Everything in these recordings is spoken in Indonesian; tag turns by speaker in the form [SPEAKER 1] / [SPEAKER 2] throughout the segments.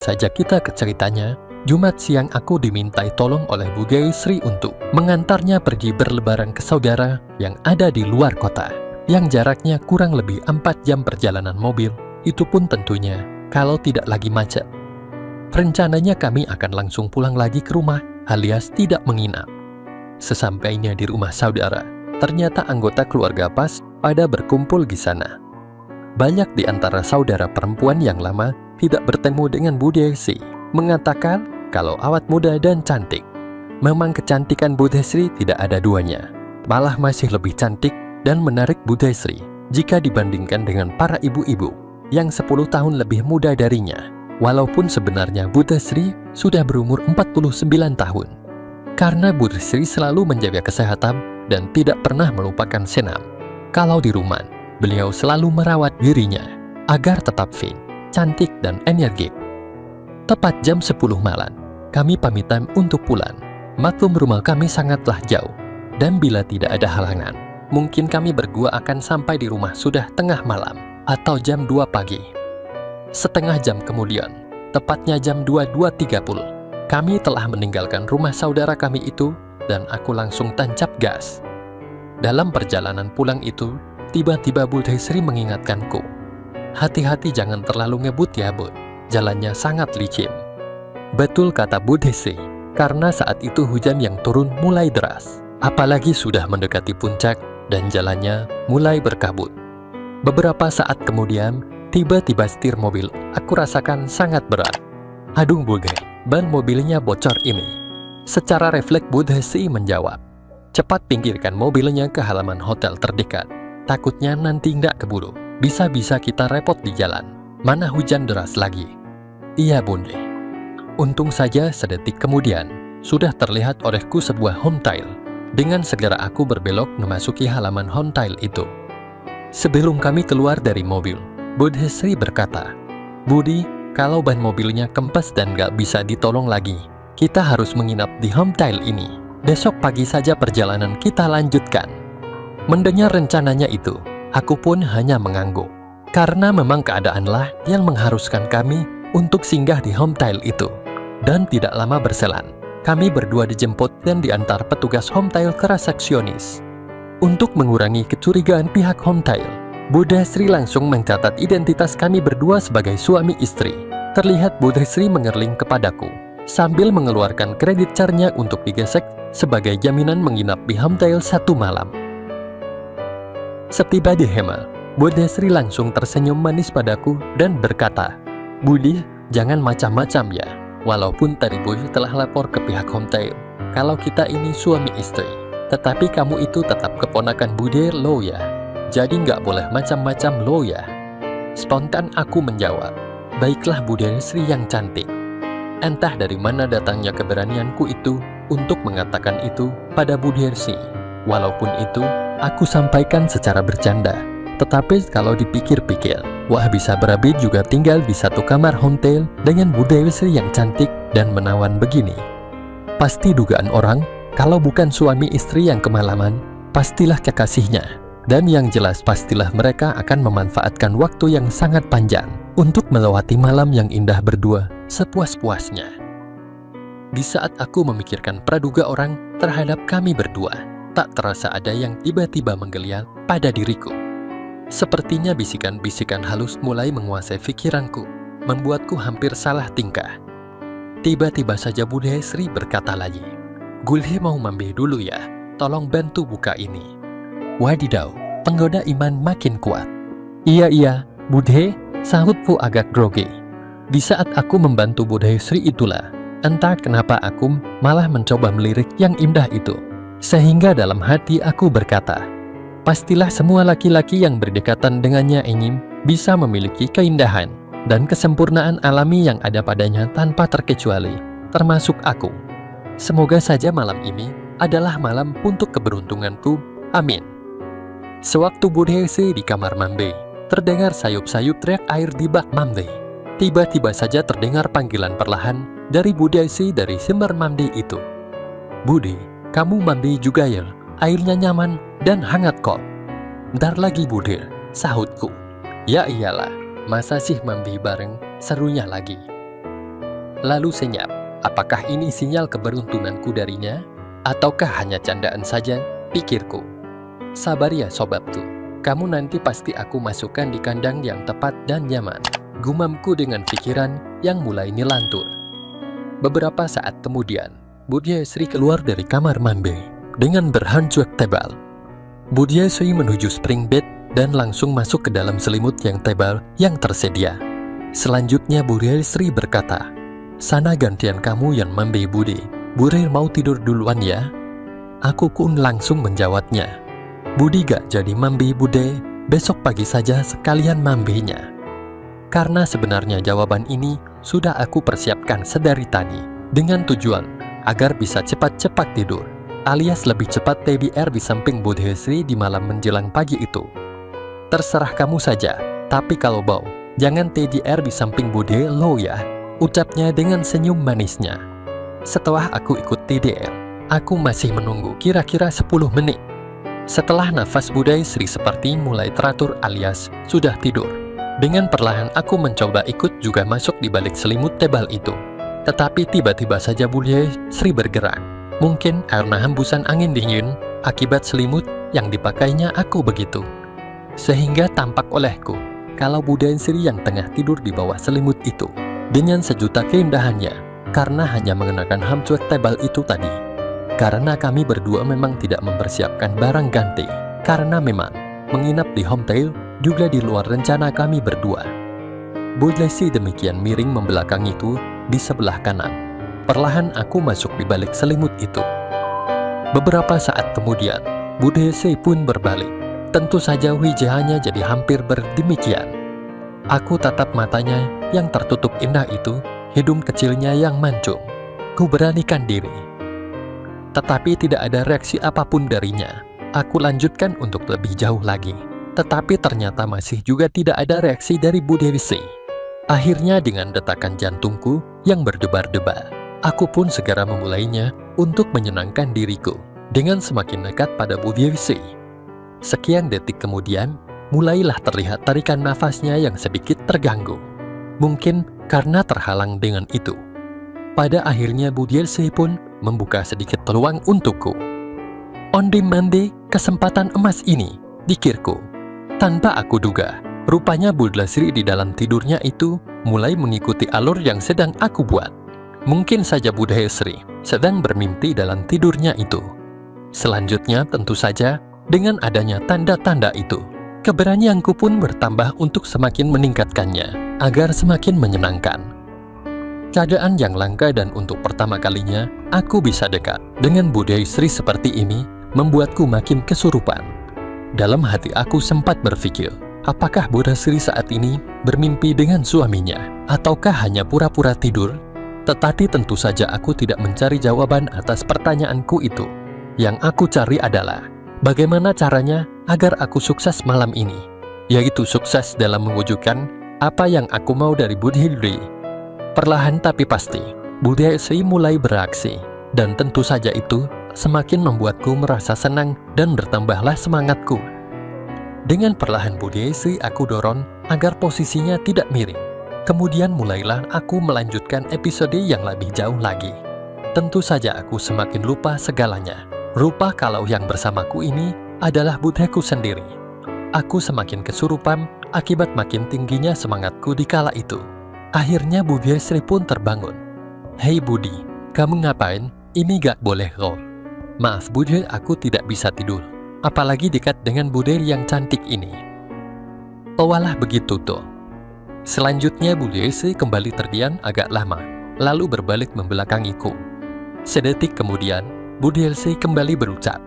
[SPEAKER 1] Saja kita ke ceritanya, Jumat siang aku dimintai tolong oleh Bu Sri untuk mengantarnya pergi berlebaran ke saudara yang ada di luar kota, yang jaraknya kurang lebih 4 jam perjalanan mobil, itu pun tentunya kalau tidak lagi macet. Rencananya kami akan langsung pulang lagi ke rumah, alias tidak menginap. Sesampainya di rumah saudara, ternyata anggota keluarga pas pada berkumpul di sana. Banyak di antara saudara perempuan yang lama tidak bertemu dengan Bu Desi mengatakan kalau awet muda dan cantik. Memang kecantikan Bu Desi tidak ada duanya, malah masih lebih cantik dan menarik Bu Desi jika dibandingkan dengan para ibu-ibu yang 10 tahun lebih muda darinya. Walaupun sebenarnya Bu Desi sudah berumur 49 tahun. Karena Bu Desi selalu menjaga kesehatan dan tidak pernah melupakan senam. Kalau di rumah, beliau selalu merawat dirinya agar tetap fit, cantik dan energik. Tepat jam 10 malam, kami pamitan untuk pulang. Maklum rumah kami sangatlah jauh, dan bila tidak ada halangan, mungkin kami berdua akan sampai di rumah sudah tengah malam atau jam 2 pagi. Setengah jam kemudian, tepatnya jam 22.30, kami telah meninggalkan rumah saudara kami itu dan aku langsung tancap gas. Dalam perjalanan pulang itu, tiba-tiba Bu Desi mengingatkanku, "Hati-hati jangan terlalu ngebut ya, Bu. Jalannya sangat licin." Betul kata Bu Desi, karena saat itu hujan yang turun mulai deras. Apalagi sudah mendekati puncak dan jalannya mulai berkabut. Beberapa saat kemudian, tiba-tiba setir mobil aku rasakan sangat berat. "Aduh Bu Desi, ban mobilnya bocor ini." Secara refleks Bu Desi menjawab, "Cepat pinggirkan mobilnya ke halaman hotel terdekat. Takutnya nanti nggak keburu. Bisa-bisa kita repot di jalan. Mana hujan deras lagi." "Iya Bunda." Untung saja sedetik kemudian, sudah terlihat olehku sebuah hometail. Dengan segera aku berbelok memasuki halaman hometail itu. Sebelum kami keluar dari mobil, Bu Desi berkata, "Budi, kalau ban mobilnya kempes dan nggak bisa ditolong lagi, kita harus menginap di hometail ini. Besok pagi saja perjalanan kita lanjutkan." Mendengar rencananya itu, aku pun hanya mengangguk. Karena memang keadaanlah yang mengharuskan kami untuk singgah di hometail itu. Dan tidak lama berselang, kami berdua dijemput dan diantar petugas hometail ke resepsionis. Untuk mengurangi kecurigaan pihak hometail, Bu Desi langsung mencatat identitas kami berdua sebagai suami istri. Terlihat Bu Desi mengerling kepadaku, sambil mengeluarkan kredit charge-nya untuk digesek sebagai jaminan menginap di hometail 1 malam. Setiba di Hema, Bu Desi langsung tersenyum manis padaku dan berkata, "Budi, jangan macam-macam ya. Walaupun tadi Budi telah lapor ke pihak hometail kalau kita ini suami istri, tetapi kamu itu tetap keponakan Bude lo ya. Jadi nggak boleh macam-macam lo ya." Spontan aku menjawab, "Baiklah Bu Desi yang cantik." Entah dari mana datangnya keberanianku itu untuk mengatakan itu pada Bu Desi. Walaupun itu aku sampaikan secara bercanda, tetapi kalau dipikir-pikir, wah bisa berabi juga tinggal di satu kamar hotel dengan Bu Desi yang cantik dan menawan begini. Pasti dugaan orang, kalau bukan suami istri yang kemalaman, pastilah kekasihnya. Dan yang jelas pastilah mereka akan memanfaatkan waktu yang sangat panjang untuk melewati malam yang indah berdua sepuas-puasnya. Di saat aku memikirkan praduga orang terhadap kami berdua, tak terasa ada yang tiba-tiba menggeliat pada diriku. Sepertinya bisikan-bisikan halus mulai menguasai pikiranku, membuatku hampir salah tingkah. Tiba-tiba saja Bu Desi berkata lagi, "Gulhe mau mampir dulu ya, tolong bantu buka ini." Wadidaw, penggoda iman makin kuat. Iya, Bude, sahutku agak grogi. Di saat aku membantu Bu Desi itulah, entah kenapa aku malah mencoba melirik yang indah itu. Sehingga dalam hati aku berkata, pastilah semua laki-laki yang berdekatan dengannya ingin bisa memiliki keindahan dan kesempurnaan alami yang ada padanya tanpa terkecuali, termasuk aku. Semoga saja malam ini adalah malam untuk keberuntunganku. Amin. Sewaktu Bu Desi di kamar mandi, terdengar sayup-sayup teriak air di bak mandi. Tiba-tiba saja terdengar panggilan perlahan dari Bu Desi dari kamar mandi itu. "Budi, kamu mandi juga ya? Airnya nyaman dan hangat kok." "Bentar lagi Budi," sahutku. "Ya iyalah, masa sih mandi bareng, serunya lagi." lalu senyap. Apakah ini sinyal keberuntunganku darinya? Ataukah hanya candaan saja? Pikirku. Sabar ya sobatku. Kamu nanti pasti aku masukkan di kandang yang tepat dan nyaman. Gumamku dengan pikiran yang mulai nyelantur. Beberapa saat kemudian, Budiasri keluar dari kamar mandi dengan berhancuek tebal. Budiasri menuju spring bed dan langsung masuk ke dalam selimut yang tebal yang tersedia. Selanjutnya Budiasri berkata, "Sana gantian kamu yang mambe Budi. Budi mau tidur duluan ya?" Aku pun langsung menjawabnya, "Budi gak jadi mambe Bude, besok pagi saja sekalian mambenya." Karena sebenarnya jawaban ini sudah aku persiapkan sedari tadi dengan tujuan agar bisa cepat-cepat tidur, alias lebih cepat TBR di samping Budiasri di malam menjelang pagi itu. "Terserah kamu saja, tapi kalau bau, jangan TDR di samping Bude lo ya," ucapnya dengan senyum manisnya. Setelah aku ikut TDR, aku masih menunggu kira-kira 10 menit. Setelah nafas Budiasri seperti mulai teratur alias sudah tidur, dengan perlahan aku mencoba ikut juga masuk di balik selimut tebal itu. Tetapi tiba-tiba saja Budiasri bergerak. Mungkin karena hembusan angin dingin akibat selimut yang dipakainya aku begitu. Sehingga tampak olehku kalau Budiasri yang tengah tidur di bawah selimut itu dengan sejuta keindahannya karena hanya mengenakan hancuek tebal itu tadi. Karena kami berdua memang tidak mempersiapkan barang ganti, karena memang menginap di homestay juga di luar rencana kami berdua. Budiasri demikian miring membelakang itu di sebelah kanan. Perlahan aku masuk di balik selimut itu. Beberapa saat kemudian, Budiasri pun berbalik. Tentu saja wajahnya jadi hampir berdemikian. Aku tatap matanya yang tertutup indah itu, hidung kecilnya yang mancung. Ku beranikan diri. Tetapi tidak ada reaksi apapun darinya. Aku lanjutkan untuk lebih jauh lagi. Tetapi ternyata masih juga tidak ada reaksi dari Budiasri. Akhirnya dengan detakan jantungku yang berdebar-debar, aku pun segera memulainya untuk menyenangkan diriku dengan semakin dekat pada Budiasri. Sekian detik kemudian, mulailah terlihat tarikan nafasnya yang sedikit terganggu. Mungkin karena terhalang dengan itu. Pada akhirnya Budiasri pun membuka sedikit peluang untukku. Onde-mande kesempatan emas ini, pikirku. Tanpa aku duga, rupanya Budiasri di dalam tidurnya itu mulai mengikuti alur yang sedang aku buat. Mungkin saja Budiasri sedang bermimpi dalam tidurnya itu. Selanjutnya tentu saja, dengan adanya tanda-tanda itu, keberanianku pun bertambah untuk semakin meningkatkannya, agar semakin menyenangkan. Keadaan yang langka dan untuk pertama kalinya, aku bisa dekat dengan Budiasri seperti ini, membuatku makin kesurupan. Dalam hati aku sempat berpikir, apakah Budiasri saat ini bermimpi dengan suaminya, ataukah hanya pura-pura tidur? Tetapi tentu saja aku tidak mencari jawaban atas pertanyaanku itu. Yang aku cari adalah, bagaimana caranya agar aku sukses malam ini? Yaitu sukses dalam mewujudkan apa yang aku mau dari Budiasri. Perlahan tapi pasti, Budiasri mulai beraksi. Dan tentu saja itu semakin membuatku merasa senang dan bertambahlah semangatku. Dengan perlahan Budiasri aku dorong agar posisinya tidak miring. Kemudian mulailah aku melanjutkan episode yang lebih jauh lagi. Tentu saja aku semakin lupa segalanya. Rupa kalau yang bersamaku ini adalah budeku sendiri. Aku semakin kesurupan akibat makin tingginya semangatku di kala itu. Akhirnya Budiasri pun terbangun. "Hei Budi, kamu ngapain? Ini gak boleh loh." "Maaf Budi, aku tidak bisa tidur. Apalagi dekat dengan Budi yang cantik ini." "Walah begitu toh." Selanjutnya Budiasri kembali terdiam agak lama, lalu berbalik membelakangiku. Sedetik kemudian, Budiasri kembali berucap,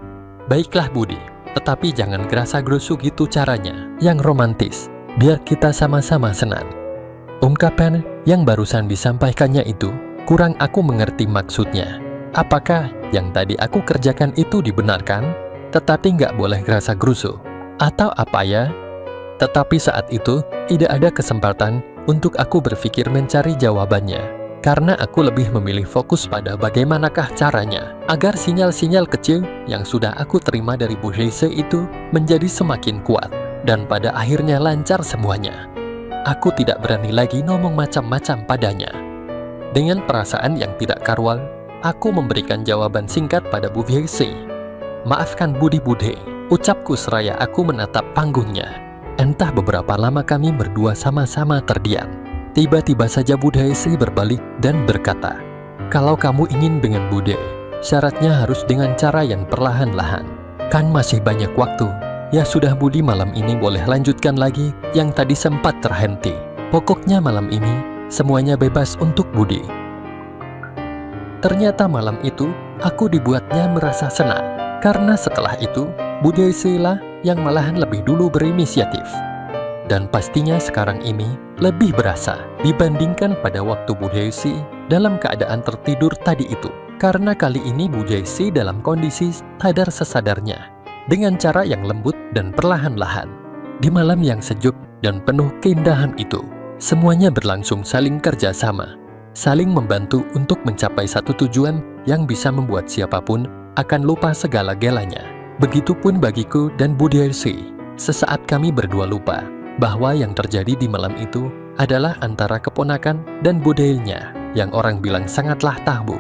[SPEAKER 1] "Baiklah Budi, tetapi jangan gerasa-gerusu gitu caranya, yang romantis, biar kita sama-sama senang." Ungkapan yang barusan disampaikannya itu, kurang aku mengerti maksudnya. Apakah yang tadi aku kerjakan itu dibenarkan, tetapi nggak boleh gerasa-gerusu? Atau apa ya? Tetapi saat itu, tidak ada kesempatan untuk aku berpikir mencari jawabannya. Karena aku lebih memilih fokus pada bagaimanakah caranya agar sinyal-sinyal kecil yang sudah aku terima dari Budiasri itu menjadi semakin kuat dan pada akhirnya lancar semuanya. Aku tidak berani lagi ngomong macam-macam padanya. Dengan perasaan yang tidak karuan, aku memberikan jawaban singkat pada Bu Viesi. "Maafkan Budi Bude," ucapku seraya aku menatap panggungnya. Entah beberapa lama kami berdua sama-sama terdiam. Tiba-tiba saja Bu Viesi berbalik dan berkata, "Kalau kamu ingin dengan Bude, syaratnya harus dengan cara yang perlahan-lahan. Kan masih banyak waktu. Ya sudah Budi, malam ini boleh lanjutkan lagi yang tadi sempat terhenti. Pokoknya malam ini semuanya bebas untuk Budi." Ternyata malam itu aku dibuatnya merasa senang, karena setelah itu Bu Viesi lah yang malahan lebih dulu berinisiatif. Dan pastinya sekarang ini lebih berasa dibandingkan pada waktu Bu Viesi dalam keadaan tertidur tadi itu. Karena kali ini Bu Viesi dalam kondisi sadar sesadarnya, dengan cara yang lembut dan perlahan-lahan. Di malam yang sejuk dan penuh keindahan itu, semuanya berlangsung saling kerjasama, saling membantu untuk mencapai satu tujuan yang bisa membuat siapapun akan lupa segala-galanya. Begitupun bagiku dan Bu Viesi. Sesaat kami berdua lupa bahwa yang terjadi di malam itu adalah antara keponakan dan budenya yang orang bilang sangatlah tabu.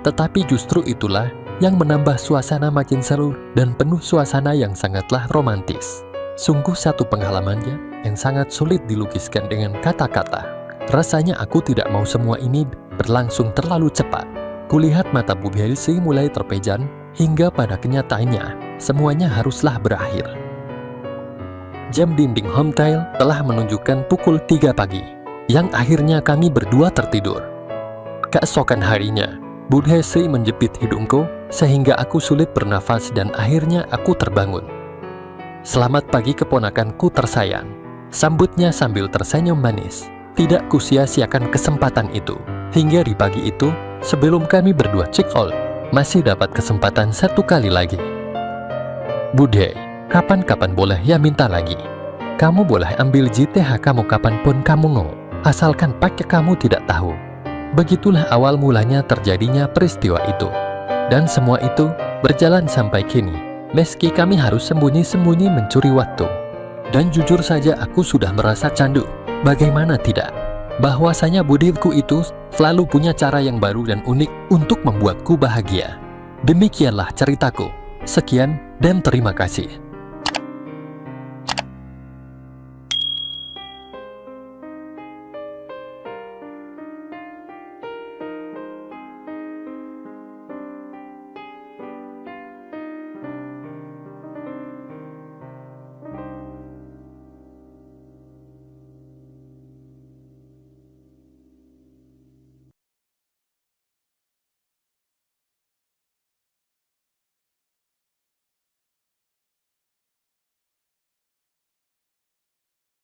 [SPEAKER 1] Tetapi justru itulah yang menambah suasana makin seru dan penuh suasana yang sangatlah romantis. Sungguh satu pengalamannya yang sangat sulit dilukiskan dengan kata-kata. Rasanya aku tidak mau semua ini berlangsung terlalu cepat. Kulihat mata Bu Viesi mulai terpejan hingga pada kenyataannya semuanya haruslah berakhir. Jam dinding hotel telah menunjukkan pukul 3 pagi, yang akhirnya kami berdua tertidur. Keesokan harinya, Bu Viesi menjepit hidungku sehingga aku sulit bernafas dan akhirnya aku terbangun. "Selamat pagi keponakanku tersayang," sambutnya sambil tersenyum manis. Tidak kusia-siakan kesempatan itu. Hingga di pagi itu, sebelum kami berdua check out, masih dapat kesempatan satu kali lagi. "Bude, kapan-kapan boleh ya minta lagi. Kamu boleh ambil JTH kamu kapanpun kamu mau, asalkan pakai kamu tidak tahu." Begitulah awal mulanya terjadinya peristiwa itu. Dan semua itu berjalan sampai kini, meski kami harus sembunyi-sembunyi mencuri waktu. Dan jujur saja aku sudah merasa candu. Bagaimana tidak? Bahwasanya budiku itu selalu punya cara yang baru dan unik untuk membuatku bahagia. Demikianlah ceritaku. Sekian dan terima kasih.